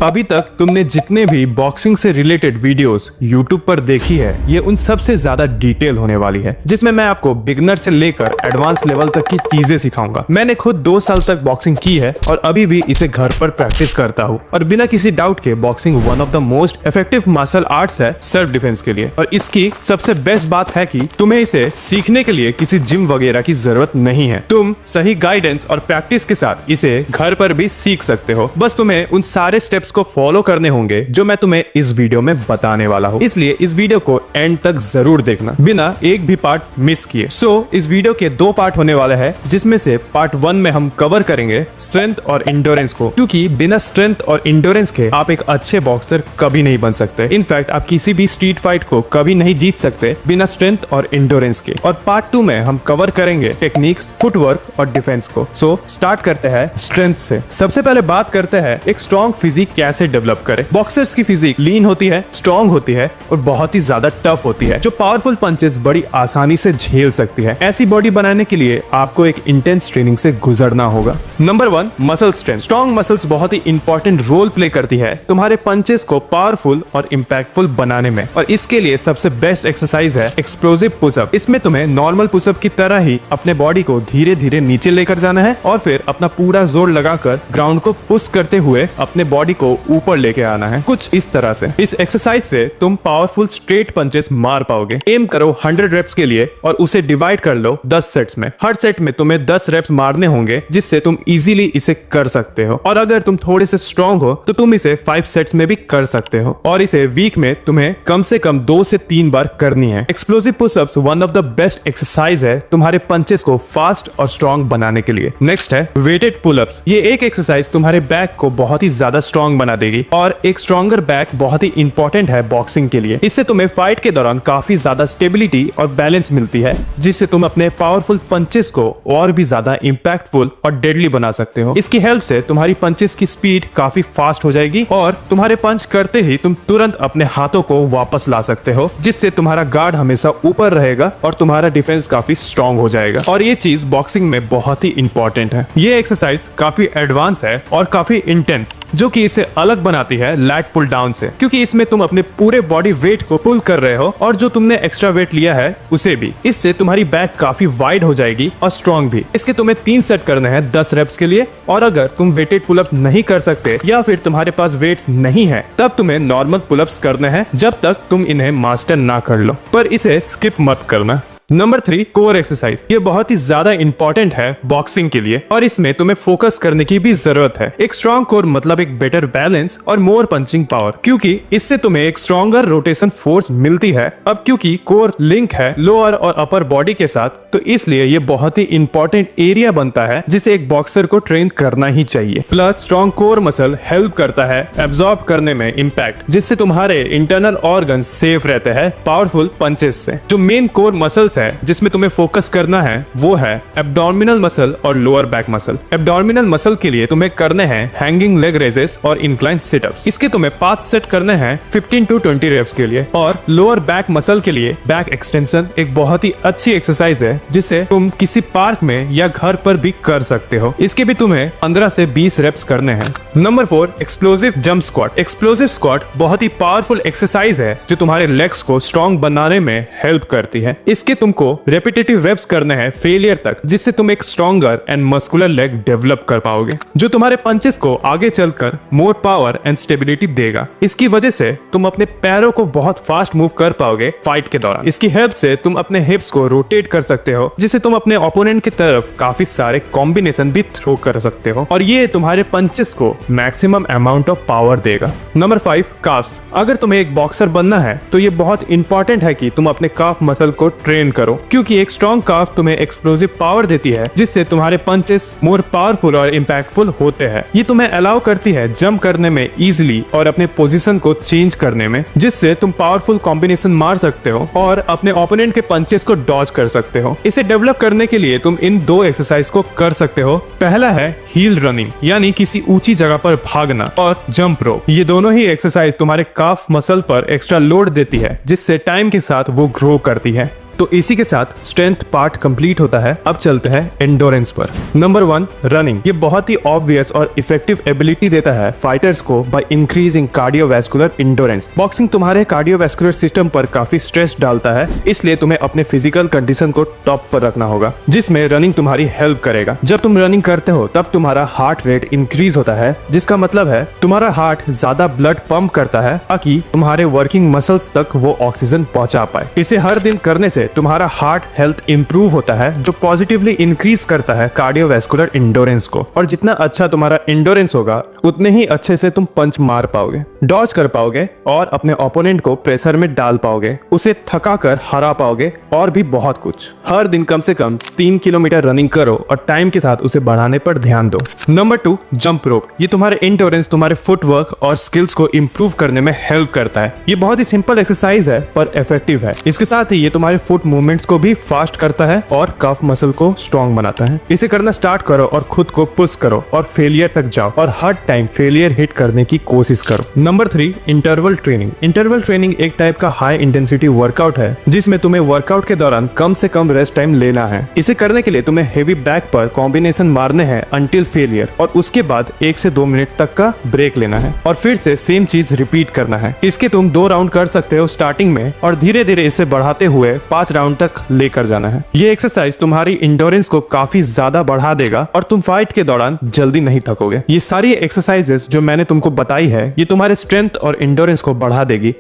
अभी तक तुमने जितने भी बॉक्सिंग से रिलेटेड वीडियोस YouTube पर देखी है, ये उन सबसे ज्यादा डिटेल होने वाली है, जिसमें मैं आपको बिगनर से लेकर एडवांस लेवल तक की चीजें सिखाऊंगा। मैंने खुद 2 साल तक बॉक्सिंग की है और अभी भी इसे घर पर प्रैक्टिस करता हूँ और बिना किसी डाउट के boxing one of the most effective martial arts है सेल्फ डिफेंस के लिए। और इसकी सबसे बेस्ट बात है कि तुम्हें इसे सीखने के लिए किसी जिम वगैरह की जरूरत नहीं है। तुम सही गाइडेंस और प्रैक्टिस के साथ इसे घर पर भी सीख सकते हो। बस तुम्हें उन सारे स्टेप्स को फॉलो करने होंगे जो मैं तुम्हें इस वीडियो में बताने वाला हूँ, इसलिए इस वीडियो को एंड तक जरूर देखना बिना एक भी पार्ट मिस किए। इस वीडियो के 2 पार्ट होने वाले हैं, जिसमें से पार्ट 1 में हम कवर करेंगे स्ट्रेंथ और इंड्योरेंस को, क्योंकि बिना स्ट्रेंथ और इंड्योरेंस के आप एक अच्छे बॉक्सर कभी नहीं बन सकते। इनफैक्ट आप किसी भी स्ट्रीट फाइट को कभी नहीं जीत सकते बिना स्ट्रेंथ और इंड्योरेंस के। और पार्ट 2 में हम कवर करेंगे टेक्निक्स, फुटवर्क और डिफेंस को। स्टार्ट करते हैं स्ट्रेंथ से। सबसे पहले बात करते हैं एक स्ट्रॉन्ग फिजिक कैसे डेवलप करें। बॉक्सर्स की फिजिक लीन होती है, स्ट्रॉन्ग होती है और बहुत ही ज्यादा टफ होती है, जो पावरफुल पंचेस बड़ी आसानी से झेल सकती है। ऐसी बॉडी बनाने के लिए आपको एक इंटेंस ट्रेनिंग से गुजरना होगा। Number 1, muscle strength. Strong muscles बहुत ही इंपॉर्टेंट रोल प्ले करती है तुम्हारे पंचेस को पावरफुल और इम्पैक्टफुल बनाने में। और इसके लिए सबसे बेस्ट एक्सरसाइज है एक्सप्लोसिव पुशअप। इसमें तुम्हें नॉर्मल पुशअप की तरह ही अपने बॉडी को धीरे धीरे नीचे लेकर जाना है और फिर अपना पूरा जोर लगाकर ग्राउंड को पुश करते हुए अपने बॉडी को ऊपर लेके आना है, कुछ इस तरह से। इस एक्सरसाइज से तुम पावरफुल स्ट्रेट पंचेस मार पाओगे। एम करो 100 रेप्स के लिए और उसे डिवाइड कर लो 10 सेट्स में। हर सेट में तुम्हें 10 रेप्स मारने होंगे, जिससे तुम इजीली इसे कर सकते हो। और अगर तुम थोड़े से स्ट्रॉन्ग हो तो तुम इसे 5 सेट्स में भी कर सकते हो। और इसे वीक में तुम्हें कम से कम 2 से 3 बार करनी है। Explosive pushups one of the best exercise है तुम्हारे पंचेस को फास्ट और स्ट्रॉन्ग बनाने के लिए। नेक्स्ट है वेटेड पुलअप्स। ये एक एक्सरसाइज तुम्हारे बैक को बहुत ही ज्यादा स्ट्रॉन्ग बना देगी और एक स्ट्रॉन्गर बैक बहुत ही इंपॉर्टेंट है बॉक्सिंग के लिए। इससे तुम्हें फाइट के दौरान काफी ज्यादा स्टेबिलिटी और बैलेंस मिलती है, जिससे तुम अपने पावरफुल पंचेस को और भी ज्यादा इंपैक्टफुल और डेडली बना सकते हो। इसकी हेल्प से तुम्हारी पंचेस की स्पीड काफी फास्ट हो जाएगी और तुम्हारे पंच करते ही तुम तुरंत अपने हाथों को वापस ला सकते हो, जिससे तुम्हारा गार्ड हमेशा ऊपर रहेगा और तुम्हारा डिफेंस काफी स्ट्रॉन्ग हो जाएगा। और ये चीज बॉक्सिंग में बहुत ही इंपॉर्टेंट है। ये एक्सरसाइज काफी एडवांस है और काफी इंटेंस, जो कि इसे अलग बनाती है लैट पुल डाउन से, क्योंकि इसमें तुम अपने पूरे बॉडी वेट को पुल कर रहे हो और जो तुमने एक्स्ट्रा वेट लिया है उसे भी। इससे तुम्हारी बैक काफी वाइड हो जाएगी और स्ट्रॉन्ग भी। इसके तुम्हें 3 सेट करने हैं 10 रेप्स के लिए। और अगर तुम वेटेड पुलअप्स नहीं कर सकते या फिर तुम्हारे पास वेट्स नहीं है, तब तुम्हें नॉर्मल पुलअप्स करने हैं जब तक तुम इन्हें मास्टर ना कर लो, पर इसे स्किप मत करना। Number 3, core exercise. ये बहुत ही ज्यादा इंपॉर्टेंट है बॉक्सिंग के लिए और इसमें तुम्हें फोकस करने की भी जरूरत है। एक स्ट्रॉन्ग कोर मतलब एक बेटर बैलेंस और मोर पंचिंग पावर, क्योंकि इससे तुम्हें एक स्ट्रॉन्गर रोटेशन फोर्स मिलती है। अब क्योंकि कोर लिंक है लोअर और अपर बॉडी के साथ, तो इसलिए ये बहुत ही इंपॉर्टेंट एरिया बनता है जिसे एक बॉक्सर को ट्रेन करना ही चाहिए। Plus strong core muscle help करता है एब्जॉर्ब करने में इम्पैक्ट, जिससे तुम्हारे इंटरनल ऑर्गन सेफ रहते हैं पावरफुल पंचेस से। जो मेन कोर मसल्स है जिसमें तुम्हें फोकस करना है वो है एब्डोमिनल मसल और lower back muscle. Abdominal muscle के लिए तुम्हें करने हैं हैंगिंग लेग रेजेस और इंक्लाइन सिटअप्स। इसके तुम्हें 5 सेट करने हैं 15 to 20 रेप्स के लिए। और लोअर बैक मसल के लिए बैक एक्सटेंशन एक बहुत ही अच्छी एक्सरसाइज है, जिसे तुम किसी पार्क में या घर पर भी कर सकते हो। इसके भी तुम्हें 15 से 20 रेप्स करने हैं। Number 4, explosive jump squat. Explosive squat बहुत ही पावरफुल एक्सरसाइज है जो तुम्हारे लेग्स को स्ट्रॉन्ग बनाने में हेल्प करती है। इसके तुमको रेपिटेटिव रेप्स करने हैं फेलियर तक, जिससे तुम एक stronger and muscular leg develop कर पाओगे, जो तुम्हारे पंचेस को आगे चलकर मोर पावर एंड स्टेबिलिटी देगा। इसकी वजह से तुम अपने पैरों को बहुत फास्ट मूव कर पाओगे फाइट के दौरान। इसकी हेल्प से तुम अपने हिप्स को रोटेट कर सकते हो, जिससे तुम अपने ओपोनेंट की तरफ काफी सारे कॉम्बिनेशन भी थ्रो कर सकते हो और ये तुम्हारे पंचेस को मैक्सिमम अमाउंट ऑफ पावर देगा। Number 5, carbs. अगर तुम्हें एक बॉक्सर बनना है तो ये बहुत इंपॉर्टेंट है कि तुम अपने काफ मसल को ट्रेन करो, क्योंकि एक स्ट्रॉन्ग काफ तुम्हें एक्सप्लोसिव पावर देती है, जिससे तुम्हारे पंचेस मोर पावरफुल और इम्पैक्टफुल होते हैं। ये तुम्हें अलाउ करती है जंप करने में इजीली और अपने पोजीशन को चेंज करने में, जिससे तुम पावरफुल कॉम्बिनेशन मार सकते हो और अपने ओपोनेंट के पंचेस को डॉज कर सकते हो। इसे डेवलप करने के लिए तुम इन 2 एक्सरसाइज को कर सकते हो। पहला है हील रनिंग, यानी किसी ऊंची जगह पर भागना, और जंप रोप। ये दोनों ही एक्सरसाइज तुम्हारे काफ मसल पर एक्स्ट्रा लोड देती है, जिससे टाइम के साथ वो ग्रो करती है। तो इसी के साथ स्ट्रेंथ पार्ट कंप्लीट होता है। अब चलते हैं एंडोरेंस पर। Number 1 running. ये बहुत ही ऑब्वियस और इफेक्टिव एबिलिटी देता है फाइटर्स को by increasing cardiovascular endurance. Boxing तुम्हारे कार्डियोवैस्कुलर सिस्टम पर काफी स्ट्रेस डालता है, इसलिए तुम्हें अपने फिजिकल कंडीशन को टॉप पर रखना होगा, जिसमें रनिंग तुम्हारी हेल्प करेगा। जब तुम रनिंग करते हो तब तुम्हारा हार्ट रेट इंक्रीज होता है, जिसका मतलब है तुम्हारा हार्ट ज्यादा ब्लड पंप करता है ताकि तुम्हारे वर्किंग मसल्स तक वो ऑक्सीजन पहुंचा पाए। इसे हर दिन करने से तुम्हारा हार्ट हेल्थ इंप्रूव होता है, जो पॉजिटिवली इंक्रीज करता है कार्डियोवैस्कुलर एंडोरेंस को। और जितना अच्छा तुम्हारा एंडोरेंस होगा उतने ही अच्छे से तुम पंच मार पाओगे, डॉज कर पाओगे और अपने ओपोनेंट को प्रेशर में डाल पाओगे, उसे थका कर हरा पाओगे और भी बहुत कुछ। हर दिन कम से कम 3 किलोमीटर रनिंग करो और टाइम के साथ उसे बढ़ाने पर ध्यान दो। Number 2 jump rope. ये तुम्हारे एंडोरेंस, तुम्हारे फुटवर्क और स्किल्स को इंप्रूव करने में हेल्प करता है। ये बहुत ही सिंपल एक्सरसाइज है पर इफेक्टिव है। इसके साथ ही ये तुम्हारे फुट मूवमेंट्स को भी फास्ट करता है और कफ मसल को स्ट्रॉन्ग बनाता है। इसे करना स्टार्ट करो और खुद को पुश करो और फेलियर तक जाओ और हर टाइम फेलियर हिट करने की कोशिश करो। Number 3 interval training. Interval training एक टाइप का हाई इंटेंसिटी वर्कआउट है, जिसमें तुम्हें वर्कआउट के दौरान कम से कम रेस्ट टाइम लेना है। इसे करने के लिए तुम्हें हेवी बैक पर कॉम्बिनेशन मारने हैं अंटिल फेलियर और उसके बाद 1 से 2 मिनट तक का ब्रेक लेना है और फिर से सेम चीज रिपीट करना है। इसके तुम 2 राउंड कर सकते हो स्टार्टिंग में और धीरे धीरे इसे बढ़ाते हुए 5 राउंड तक लेकर जाना है। ये एक्सरसाइज तुम्हारी इंडोरेंस को काफी ज्यादा बढ़ा देगा और तुम फाइट के दौरान जल्दी नहीं थकोगे। ये सारी एक्सरसाइजेस जो मैंने तुमको बताई है, ये तुम्हारे स्ट्रेंथ और इंडोरेंस को बढ़ा देगी।